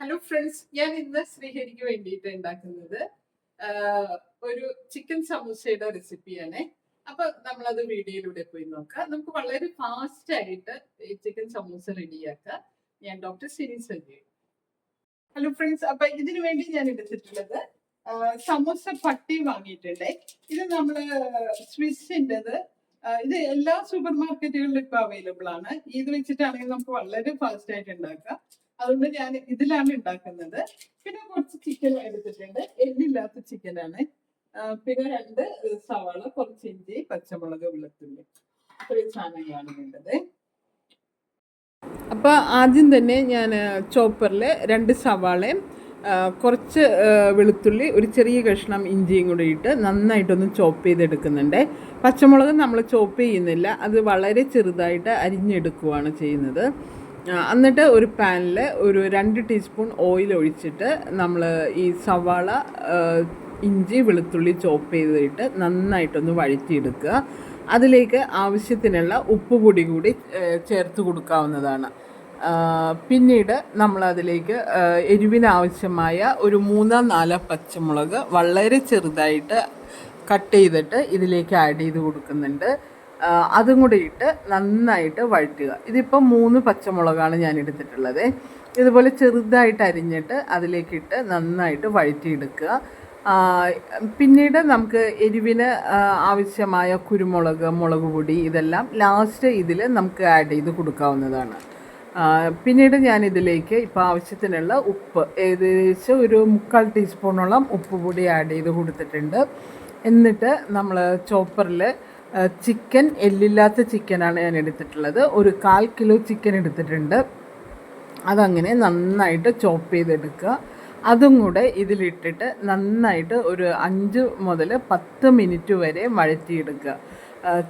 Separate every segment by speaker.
Speaker 1: Hello friends, ഞാൻ ഇന്ന് ശ്രീഹരിക്ക് വേണ്ടിയിട്ട് ഉണ്ടാക്കുന്നത് ഒരു ചിക്കൻ സമൂസയുടെ റെസിപ്പിയാണ്. അപ്പൊ നമ്മളത് വീഡിയോയിലൂടെ പോയി നോക്കാം. നമുക്ക് വളരെ ഫാസ്റ്റ് ആയിട്ട് ഈ ചിക്കൻ സമൂസ റെഡിയാക്കാം. ഞാൻ doctor Sini Sajeev. Hello friends, അപ്പൊ ഇതിനു വേണ്ടി ഞാൻ എടുത്തിട്ടുള്ളത് സമൂസ പട്ടി വാങ്ങിയിട്ടുണ്ട്. ഇത് നമ്മള് സ്വിസ്സിൻ്റെത്. ഇത് എല്ലാ സൂപ്പർ മാർക്കറ്റുകളിലും ഇപ്പൊ അവൈലബിൾ ആണ്. ഇത് വെച്ചിട്ടാണെങ്കിൽ നമുക്ക് വളരെ ഫാസ്റ്റ് ആയിട്ട് ഉണ്ടാക്കാം. അതുകൊണ്ട് ഞാൻ ഇതിലാണ് ഉണ്ടാക്കുന്നത്. പിന്നെ കുറച്ച് ചിക്കൻ എടുത്തിട്ടുണ്ട്, എല്ലില്ലാത്ത ചിക്കനാണ്. പിന്നെ 2 സവാള, കുറച്ച് ഇഞ്ചി, പച്ചമുളക്, വെളുത്തുള്ളി, ഇത്രയും സാധനങ്ങളാണ് വേണ്ടത്. അപ്പോൾ ആദ്യം തന്നെ ഞാൻ ചോപ്പറിൽ 2 സവാളയും കുറച്ച് വെളുത്തുള്ളി, ഒരു ചെറിയ കഷ്ണം ഇഞ്ചിയും കൂടി ഇട്ട് നന്നായിട്ടൊന്ന് ചോപ്പ് ചെയ്തെടുക്കുന്നുണ്ട്. പച്ചമുളക് നമ്മൾ ചോപ്പ് ചെയ്യുന്നില്ല, അത് വളരെ ചെറുതായിട്ട് അരിഞ്ഞെടുക്കുകയാണ് ചെയ്യുന്നത്. എന്നിട്ട് ഒരു പാനിൽ ഒരു 2 ടീസ്പൂൺ ഓയിൽ ഒഴിച്ചിട്ട് നമ്മൾ ഈ സവാള, ഇഞ്ചി, വെളുത്തുള്ളി ചോപ്പ് ചെയ്തിട്ട് നന്നായിട്ടൊന്ന് വഴറ്റിയെടുക്കുക. അതിലേക്ക് ആവശ്യത്തിനുള്ള ഉപ്പുപൊടി കൂടി ചേർത്ത് കൊടുക്കാവുന്നതാണ്. പിന്നീട് നമ്മളതിലേക്ക് എരിവിനാവശ്യമായ ഒരു 3-4 പച്ചമുളക് വളരെ ചെറുതായിട്ട് കട്ട് ചെയ്തിട്ട് ഇതിലേക്ക് ആഡ് ചെയ്ത് കൊടുക്കുന്നുണ്ട്. അതും കൂടി ഇട്ട് നന്നായിട്ട് വഴറ്റുക. ഇതിപ്പോൾ 3 പച്ചമുളകാണ് ഞാൻ എടുത്തിട്ടുള്ളത്. ഇതുപോലെ ചെറുതായിട്ട് അരിഞ്ഞിട്ട് അതിലേക്കിട്ട് നന്നായിട്ട് വഴറ്റിയെടുക്കുക. പിന്നീട് നമുക്ക് എരിവിന് ആവശ്യമായ കുരുമുളക്, മുളക് പൊടി ഇതെല്ലാം ലാസ്റ്റ് ഇതിൽ നമുക്ക് ആഡ് ചെയ്ത് കൊടുക്കാവുന്നതാണ്. പിന്നീട് ഞാൻ ഇതിലേക്ക് ഇപ്പോൾ ആവശ്യത്തിനുള്ള ഉപ്പ്, ഏകദേശം ഒരു 3/4 ടീസ്പൂണോളം ഉപ്പ് പൊടി ആഡ് ചെയ്ത് കൊടുത്തിട്ടുണ്ട്. എന്നിട്ട് നമ്മൾ ചോപ്പറിൽ ചിക്കൻ, എല്ലില്ലാത്ത ചിക്കനാണ് ഞാൻ എടുത്തിട്ടുള്ളത്. ഒരു 1/4 കിലോ ചിക്കൻ എടുത്തിട്ടുണ്ട്. അതങ്ങനെ നന്നായിട്ട് ചോപ്പ് ചെയ്തെടുക്കുക. അതും കൂടെ ഇതിലിട്ടിട്ട് നന്നായിട്ട് ഒരു 5 മുതൽ 10 മിനിറ്റ് വരെ വഴറ്റിയെടുക്കുക.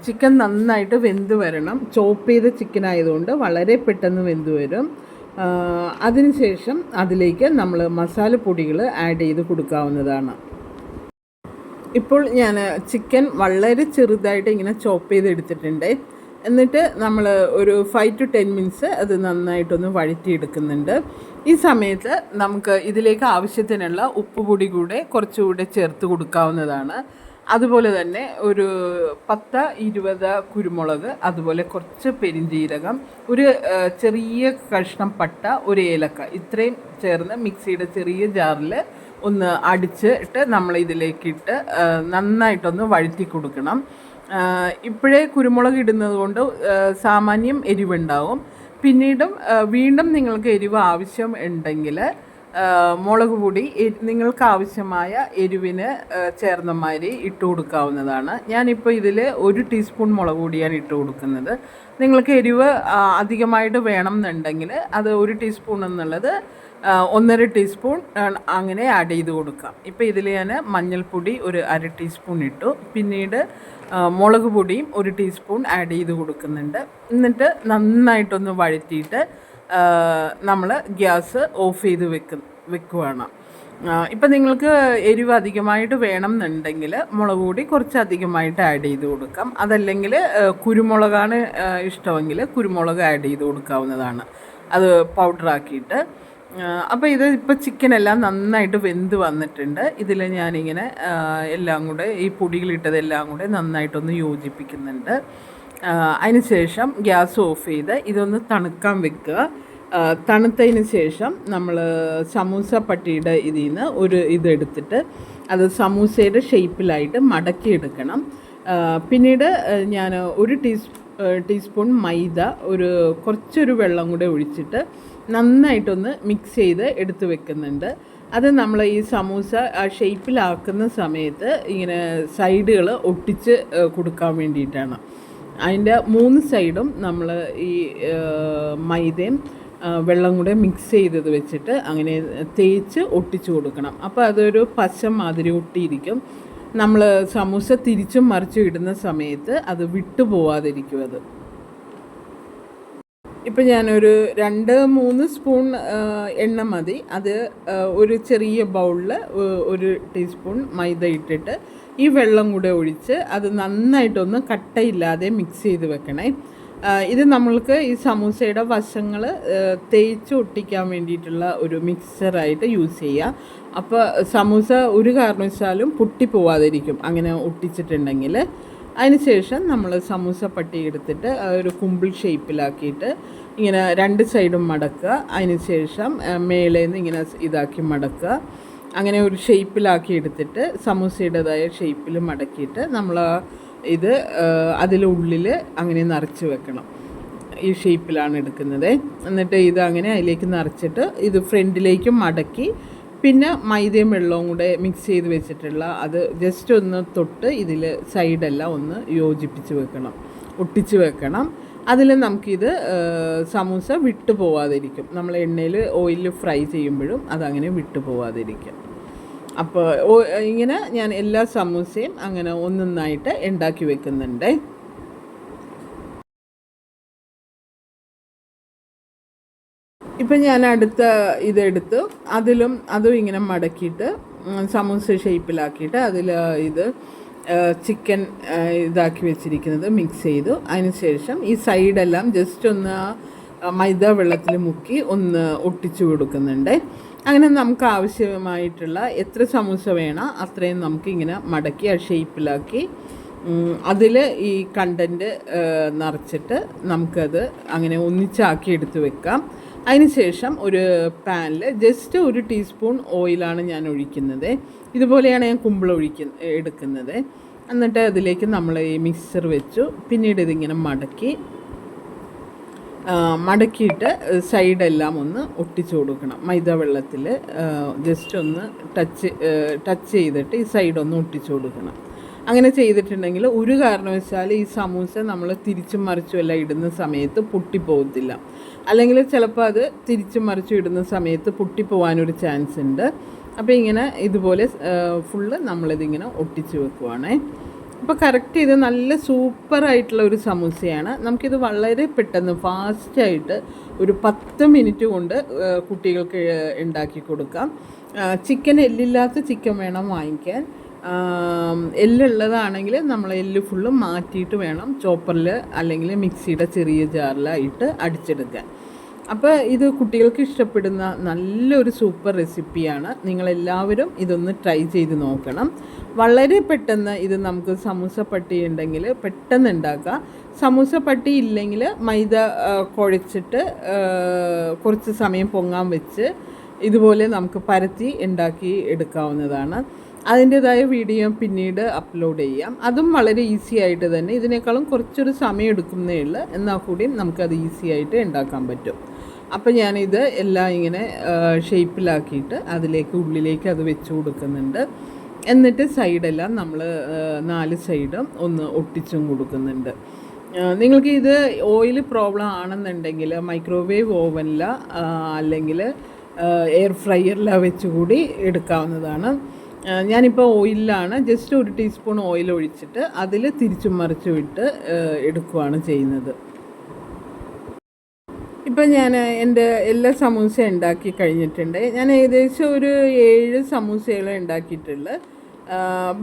Speaker 1: ചിക്കൻ നന്നായിട്ട് വെന്ത് വരണം. ചോപ്പ് ചെയ്ത ചിക്കൻ ആയതുകൊണ്ട് വളരെ പെട്ടെന്ന് വെന്ത് വരും. അതിനുശേഷം അതിലേക്ക് നമ്മൾ മസാലപ്പൊടികൾ ആഡ് ചെയ്ത് കൊടുക്കാവുന്നതാണ്. ഇപ്പോൾ ഞാൻ ചിക്കൻ വളരെ ചെറുതായിട്ട് ഇങ്ങനെ ചോപ്പ് ചെയ്തെടുത്തിട്ടുണ്ട്. എന്നിട്ട് നമ്മൾ ഒരു 5 to 10 മിനിറ്റ്സ് അത് നന്നായിട്ടൊന്ന് വഴറ്റിയെടുക്കുന്നുണ്ട്. ഈ സമയത്ത് നമുക്ക് ഇതിലേക്ക് ആവശ്യത്തിനുള്ള ഉപ്പുപൊടി കൂടെ കുറച്ചുകൂടെ ചേർത്ത് കൊടുക്കാവുന്നതാണ്. അതുപോലെ തന്നെ ഒരു 10-20 കുരുമുളക്, അതുപോലെ കുറച്ച് പെരിഞ്ജീരകം, ഒരു ചെറിയ കഷ്ണം പട്ട, ഒരു ഏലക്ക, ഇത്രയും ചേർന്ന് മിക്സിയുടെ ചെറിയ ജാറിൽ ഒന്ന് അടിച്ചിട്ട് നമ്മൾ ഇതിലേക്കിട്ട് നന്നായിട്ടൊന്ന് വഴറ്റി കൊടുക്കണം. ഇപ്പോഴേ കുരുമുളക് ഇടുന്നത് കൊണ്ട് സാമാന്യം എരിവുണ്ടാവും. പിന്നീടും വീണ്ടും നിങ്ങൾക്ക് എരിവ് ആവശ്യം ഉണ്ടെങ്കിൽ മുളക് പൊടി നിങ്ങൾക്ക് ആവശ്യമായ എരിവിന് ചേർന്ന മാതിരി ഇട്ട് കൊടുക്കാവുന്നതാണ്. ഞാനിപ്പോൾ ഇതിൽ 1 ടീസ്പൂൺ മുളക് പൊടിയാണ് ഇട്ട് കൊടുക്കുന്നത്. നിങ്ങൾക്ക് എരിവ് അധികമായിട്ട് വേണം എന്നുണ്ടെങ്കിൽ അത് 1 ടീസ്പൂൺ എന്നുള്ളത് 1.5 ടീസ്പൂൺ അങ്ങനെ ആഡ് ചെയ്ത് കൊടുക്കാം. ഇപ്പോൾ ഇതിൽ ഞാൻ മഞ്ഞൾപ്പൊടി ഒരു 1/2 ടീസ്പൂൺ ഇട്ടു. പിന്നീട് മുളക് പൊടിയും 1 ടീസ്പൂൺ ആഡ് ചെയ്ത് കൊടുക്കുന്നുണ്ട്. എന്നിട്ട് നന്നായിട്ടൊന്ന് വഴറ്റിയിട്ട് നമ്മൾ ഗ്യാസ് ഓഫ് ചെയ്ത് വെക്കുവാണ്. ഇപ്പം നിങ്ങൾക്ക് എരിവ് അധികമായിട്ട് വേണം എന്നുണ്ടെങ്കിൽ മുളക് പൊടി കുറച്ച് അധികമായിട്ട് ആഡ് ചെയ്ത് കൊടുക്കാം. അതല്ലെങ്കിൽ കുരുമുളകാണ് ഇഷ്ടമെങ്കിൽ കുരുമുളക് ആഡ് ചെയ്ത് കൊടുക്കാവുന്നതാണ്, അത് പൗഡറാക്കിയിട്ട്. അപ്പോൾ ഇത് ഇപ്പോൾ ചിക്കനെല്ലാം നന്നായിട്ട് വെന്ത് വന്നിട്ടുണ്ട്. ഇതിൽ ഞാനിങ്ങനെ എല്ലാം കൂടെ ഈ പൊടികളിട്ടതെല്ലാം കൂടെ നന്നായിട്ടൊന്ന് യോജിപ്പിക്കുന്നുണ്ട്. അതിനുശേഷം ഗ്യാസ് ഓഫ് ചെയ്ത് ഇതൊന്ന് തണുക്കാൻ വെക്കുക. തണുത്തതിന് ശേഷം നമ്മൾ സമൂസ പട്ടിയുടെ ഇതിൽ നിന്ന് ഒരു ഇതെടുത്തിട്ട് അത് സമൂസയുടെ ഷേപ്പിലായിട്ട് മടക്കിയെടുക്കണം. പിന്നീട് ഞാൻ 1 ടീസ്പൂൺ മൈദ, കുറച്ചൊരു വെള്ളം കൂടെ ഒഴിച്ചിട്ട് നന്നായിട്ടൊന്ന് മിക്സ് ചെയ്ത് എടുത്ത് വെക്കുന്നുണ്ട്. അത് നമ്മൾ ഈ സമൂസ ആ ഷേപ്പിലാക്കുന്ന സമയത്ത് ഇങ്ങനെ സൈഡുകൾ ഒട്ടിച്ച് കൊടുക്കാൻ വേണ്ടിയിട്ടാണ്. അതിൻ്റെ 3 സൈഡും നമ്മൾ ഈ മൈദയും വെള്ളം കൂടെ മിക്സ് ചെയ്തത് വെച്ചിട്ട് അങ്ങനെ തേച്ച് ഒട്ടിച്ച് കൊടുക്കണം. അപ്പോൾ അതൊരു പശ മാതിരി ഒട്ടിയിരിക്കും. നമ്മൾ സമൂസ തിരിച്ചും മറിച്ചും ഇടുന്ന സമയത്ത് അത് വിട്ടു പോവാതിരിക്കും. അത് ഇപ്പം ഞാനൊരു 2-3 സ്പൂൺ എണ്ണ മതി. അത് ഒരു ചെറിയ ബൗളിൽ 1 ടീസ്പൂൺ മൈദ ഇട്ടിട്ട് ഈ വെള്ളം കൂടെ ഒഴിച്ച് അത് നന്നായിട്ടൊന്ന് കട്ടയില്ലാതെ മിക്സ് ചെയ്ത് വെക്കണേ. ഇത് നമ്മൾക്ക് ഈ സമൂസയുടെ വശങ്ങൾ തേച്ച് ഒട്ടിക്കാൻ വേണ്ടിയിട്ടുള്ള ഒരു മിക്സറായിട്ട് യൂസ് ചെയ്യുക. അപ്പോൾ സമൂസ ഒരു കാരണവശാലും പൊട്ടിപ്പോവാതിരിക്കും അങ്ങനെ ഒട്ടിച്ചിട്ടുണ്ടെങ്കിൽ. അതിനുശേഷം നമ്മൾ സമൂസ പട്ടി എടുത്തിട്ട് ഒരു കുമ്പിൾ ഷേപ്പിലാക്കിയിട്ട് ഇങ്ങനെ രണ്ട് സൈഡും മടക്കുക. അതിനുശേഷം മേലേന്ന് ഇങ്ങനെ ഇതാക്കി മടക്കുക. അങ്ങനെ ഒരു ഷേപ്പിലാക്കി എടുത്തിട്ട് സമൂസയുടേതായ ഷേപ്പിൽ മടക്കിയിട്ട് നമ്മൾ ഇത് അതിലുള്ളിൽ അങ്ങനെ നിറച്ച് വെക്കണം. ഈ ഷേപ്പിലാണ് എടുക്കുന്നത്. എന്നിട്ട് ഇത് അങ്ങനെ അതിലേക്ക് നിറച്ചിട്ട് ഇത് ഫ്രണ്ടിലേക്ക് മടക്കി പിന്നെ മൈദയും വെള്ളവും കൂടെ മിക്സ് ചെയ്ത് വെച്ചിട്ടുള്ള അത് ജസ്റ്റ് ഒന്ന് തൊട്ട് ഇതിൽ സൈഡെല്ലാം ഒന്ന് യോജിപ്പിച്ച് വെക്കണം, ഒട്ടിച്ച് വെക്കണം. അതിൽ നമുക്കിത് സമൂസ വിട്ടു പോവാതിരിക്കും. നമ്മൾ എണ്ണയിൽ ഓയിലിൽ ഫ്രൈ ചെയ്യുമ്പോഴും അതങ്ങനെ വിട്ടു പോവാതിരിക്കും. അപ്പോൾ ഇങ്ങനെ ഞാൻ എല്ലാ സമൂസയും അങ്ങനെ ഒന്നൊന്നായിട്ട് ഉണ്ടാക്കി വെക്കുന്നുണ്ട്. ഇപ്പം ഞാൻ അടുത്ത ഇതെടുത്ത് അതും ഇങ്ങനെ മടക്കിയിട്ട് സമൂസ ഷേപ്പിലാക്കിയിട്ട് അതിൽ ഇത് ചിക്കൻ ഇതാക്കി വെച്ചിരിക്കുന്നത് മിക്സ് ചെയ്തു. അതിനുശേഷം ഈ സൈഡെല്ലാം ജസ്റ്റ് ഒന്ന് മൈദ വെള്ളത്തിൽ മുക്കി ഒന്ന് ഒട്ടിച്ചു കൊടുക്കുന്നുണ്ട്. അങ്ങനെ നമുക്ക് ആവശ്യമായിട്ടുള്ള എത്ര സമൂസ വേണം അത്രയും നമുക്കിങ്ങനെ മടക്കി ആ ഷേപ്പിലാക്കി അതിൽ ഈ കണ്ടൻറ്റ് നിറച്ചിട്ട് നമുക്കത് അങ്ങനെ ഒന്നിച്ചാക്കി എടുത്ത് വെക്കാം. അതിനുശേഷം ഒരു പാനിൽ ജസ്റ്റ് 1 ടീസ്പൂൺ ഓയിലാണ് ഞാൻ ഒഴിക്കുന്നത്. ഇതുപോലെയാണ് ഞാൻ കുമ്പിൾ എടുക്കുന്നത്. എന്നിട്ട് അതിലേക്ക് നമ്മൾ ഈ മിക്സർ വെച്ചു. പിന്നീട് ഇതിങ്ങനെ മടക്കിയിട്ട് സൈഡെല്ലാം ഒന്ന് ഒട്ടിച്ചു കൊടുക്കണം. മൈദ വെള്ളത്തിൽ ജസ്റ്റ് ഒന്ന് ടച്ച് ചെയ്തിട്ട് ഈ സൈഡൊന്ന് ഒട്ടിച്ചു കൊടുക്കണം. അങ്ങനെ ചെയ്തിട്ടുണ്ടെങ്കിൽ ഒരു കാരണവശാൽ ഈ സമൂസ നമ്മൾ തിരിച്ചും മറിച്ചും എല്ലാം ഇടുന്ന സമയത്ത് പൊട്ടിപ്പോകത്തില്ല. അല്ലെങ്കിൽ ചിലപ്പോൾ അത് തിരിച്ചും മറിച്ചും ഇടുന്ന സമയത്ത് പൊട്ടിപ്പോവാനൊരു ചാൻസ് ഉണ്ട്. അപ്പോൾ ഇങ്ങനെ ഇതുപോലെ ഫുള്ള് നമ്മളിതിങ്ങനെ ഒട്ടിച്ച് വെക്കുവാണേ. അപ്പോൾ കറക്റ്റ് ഇത് നല്ല സൂപ്പറായിട്ടുള്ള ഒരു സമൂസയാണ്. നമുക്കിത് വളരെ പെട്ടെന്ന് ഫാസ്റ്റായിട്ട് ഒരു 10 മിനിറ്റ് കൊണ്ട് കുട്ടികൾക്ക് ഉണ്ടാക്കി കൊടുക്കാം. ചിക്കൻ എല്ലില്ലാത്ത ചിക്കൻ വേണം വാങ്ങിക്കാൻ. എല്ലുള്ളതാണെങ്കിൽ നമ്മൾ എല്ല് ഫുള്ള് മാറ്റിയിട്ട് വേണം ചോപ്പറിൽ അല്ലെങ്കിൽ മിക്സിയുടെ ചെറിയ ജാറിലായിട്ട് അടിച്ചെടുക്കാൻ. അപ്പോൾ ഇത് കുട്ടികൾക്ക് ഇഷ്ടപ്പെടുന്ന നല്ലൊരു സൂപ്പർ റെസിപ്പിയാണ്. നിങ്ങളെല്ലാവരും ഇതൊന്ന് ട്രൈ ചെയ്ത് നോക്കണം. വളരെ പെട്ടെന്ന് ഇത് നമുക്ക് സമൂസ പട്ടി ഉണ്ടെങ്കിൽ പെട്ടെന്ന് ഉണ്ടാക്കാം. സമൂസ പട്ടി ഇല്ലെങ്കിൽ മൈദ കുഴച്ചിട്ട് കുറച്ച് സമയം പൊങ്ങാൻ വെച്ച് ഇതുപോലെ നമുക്ക് പരത്തി ഉണ്ടാക്കി എടുക്കാവുന്നതാണ്. അതിൻ്റേതായ വീഡിയോ പിന്നീട് അപ്ലോഡ് ചെയ്യാം. അതും വളരെ ഈസി ആയിട്ട് തന്നെ, ഇതിനേക്കാളും കുറച്ചൊരു സമയം എടുക്കുന്നേ ഉള്ളൂ, എന്നാൽ കൂടിയും നമുക്കത് ഈസി ആയിട്ട് ഉണ്ടാക്കാൻ പറ്റും. അപ്പോൾ ഞാനിത് എല്ലാം ഇങ്ങനെ ഷേപ്പിലാക്കിയിട്ട് ഉള്ളിലേക്ക് അത് വെച്ച് കൊടുക്കുന്നുണ്ട്. എന്നിട്ട് സൈഡെല്ലാം നമ്മൾ 4 സൈഡും ഒന്ന് ഒട്ടിച്ചും കൊടുക്കുന്നുണ്ട്. നിങ്ങൾക്ക് ഇത് ഓയിൽ പ്രോബ്ലം ആണെന്നുണ്ടെങ്കിൽ മൈക്രോവേവ് ഓവനിൽ അല്ലെങ്കിൽ എയർ ഫ്രയറിലാണ് വെച്ചുകൂടി എടുക്കാവുന്നതാണ്. ഞാനിപ്പോൾ ഓയിലാണ് ജസ്റ്റ് 1 ടീസ്പൂൺ ഓയിൽ ഒഴിച്ചിട്ട് അതിൽ തിരിച്ചും മറിച്ചും ഇട്ട് എടുക്കുകയാണ് ചെയ്യുന്നത്. ഇപ്പം ഞാൻ എൻ്റെ എല്ലാ സമൂസ ഉണ്ടാക്കി കഴിഞ്ഞിട്ടുണ്ട്. ഞാൻ ഏകദേശം ഒരു 7 സമൂസകൾ ഉണ്ടാക്കിയിട്ടുള്ളു.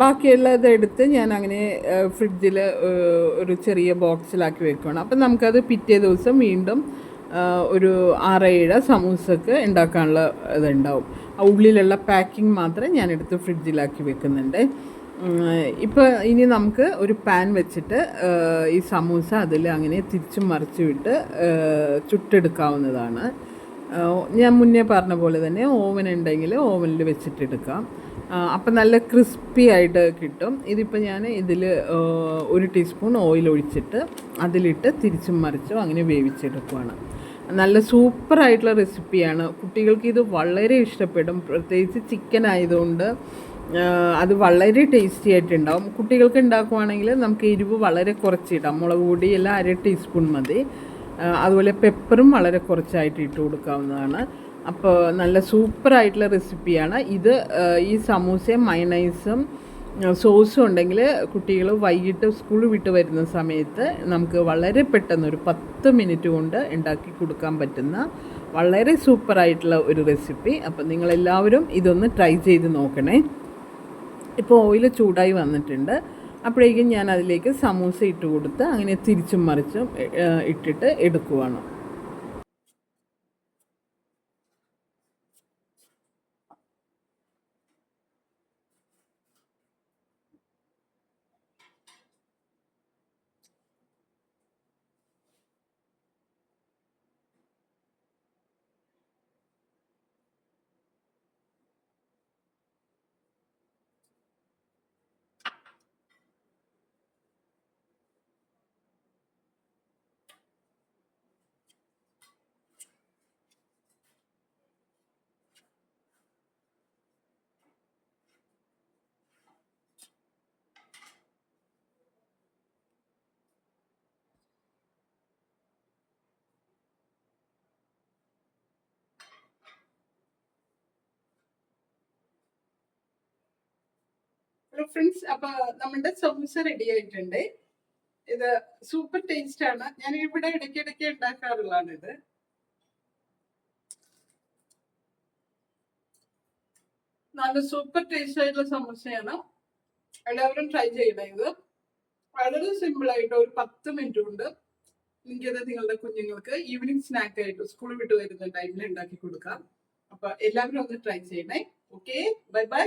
Speaker 1: ബാക്കിയുള്ളത് എടുത്ത് ഞാൻ അങ്ങനെ ഫ്രിഡ്ജിൽ ഒരു ചെറിയ ബോക്സിലാക്കി വെക്കുകയാണ്. അപ്പം നമുക്കത് പിറ്റേ ദിവസം വീണ്ടും ഒരു 6-7 സമൂസക്ക് ഉണ്ടാക്കാനുള്ള ഇതുണ്ടാവും. ഉള്ളിലുള്ള പാക്കിംഗ് മാത്രം ഞാനെടുത്ത് ഫ്രിഡ്ജിലാക്കി വെക്കുന്നുണ്ട്. ഇപ്പോൾ ഇനി നമുക്ക് ഒരു പാൻ വെച്ചിട്ട് ഈ സമൂസ അതിൽ അങ്ങനെ തിരിച്ചും മറിച്ചും ഇട്ട് ചുട്ടെടുക്കാവുന്നതാണ്. ഞാൻ മുന്നേ പറഞ്ഞ പോലെ തന്നെ ഓവൻ ഉണ്ടെങ്കിൽ ഓവനിൽ വെച്ചിട്ടെടുക്കാം. അപ്പം നല്ല ക്രിസ്പി ആയിട്ട് കിട്ടും. ഇതിപ്പോൾ ഞാൻ ഇതിൽ 1 ടീസ്പൂൺ ഓയിൽ ഒഴിച്ചിട്ട് അതിലിട്ട് തിരിച്ചും മറിച്ചും അങ്ങനെ വേവിച്ചെടുക്കുകയാണ്. നല്ല സൂപ്പറായിട്ടുള്ള റെസിപ്പിയാണ്. കുട്ടികൾക്ക് ഇത് വളരെ ഇഷ്ടപ്പെടും. പ്രത്യേകിച്ച് ചിക്കൻ ആയതുകൊണ്ട് അത് വളരെ ടേസ്റ്റി ആയിട്ടുണ്ടാവും. കുട്ടികൾക്ക് ഉണ്ടാക്കുവാണെങ്കിൽ നമുക്ക് എരിവ് വളരെ കുറച്ചിടാം. മുളക് പൊടി എല്ലാം 1/2 ടീസ്പൂൺ മതി. അതുപോലെ പെപ്പറും വളരെ കുറച്ചായിട്ട് ഇട്ട് കൊടുക്കാവുന്നതാണ്. അപ്പോൾ നല്ല സൂപ്പറായിട്ടുള്ള റെസിപ്പിയാണ് ഇത്. ഈ സമൂസയും മയണൈസും സോസും ഉണ്ടെങ്കിൽ കുട്ടികൾ വൈകിട്ട് സ്കൂൾ വിട്ട് വരുന്ന സമയത്ത് നമുക്ക് വളരെ പെട്ടെന്ന് ഒരു 10 മിനിറ്റ് കൊണ്ട് ഉണ്ടാക്കി കൊടുക്കാൻ പറ്റുന്ന വളരെ സൂപ്പറായിട്ടുള്ള ഒരു റെസിപ്പി. അപ്പം നിങ്ങളെല്ലാവരും ഇതൊന്ന് ട്രൈ ചെയ്ത് നോക്കണേ. ഇപ്പോൾ ഓയിൽ ചൂടായി വന്നിട്ടുണ്ട്. അപ്പോഴേക്കും ഞാൻ അതിലേക്ക് സമൂസ ഇട്ട് കൊടുത്ത് അങ്ങനെ തിരിച്ചും മറിച്ചും ഇട്ടിട്ട് എടുക്കുവാണ്. ഹലോ ഫ്രണ്ട്സ്, അപ്പൊ നമ്മുടെ സമൂസ റെഡി ആയിട്ടുണ്ട്. ഇത് സൂപ്പർ ടേസ്റ്റ് ആണ്. ഞാൻ ഇവിടെ ഇടയ്ക്കിടയ്ക്ക് ഉണ്ടാക്കാറുള്ളതാണ്. ഇത് നല്ല സൂപ്പർ ടേസ്റ്റ് ആയിട്ടുള്ള സമൂസയാണ്. എല്ലാവരും ട്രൈ ചെയ്യണം. ഇത് വളരെ സിമ്പിൾ ആയിട്ട് ഒരു 10 മിനിറ്റ് കൊണ്ട് നിങ്ങൾക്കത് നിങ്ങളുടെ കുഞ്ഞുങ്ങൾക്ക് ഈവനിങ് സ്നാക്ക് ആയിട്ട് സ്കൂൾ വിട്ട് വരുന്ന ടൈമിൽ ഉണ്ടാക്കി കൊടുക്കാം. അപ്പൊ എല്ലാവരും ഒന്ന് ട്രൈ ചെയ്യണേ. Okay, bye bye.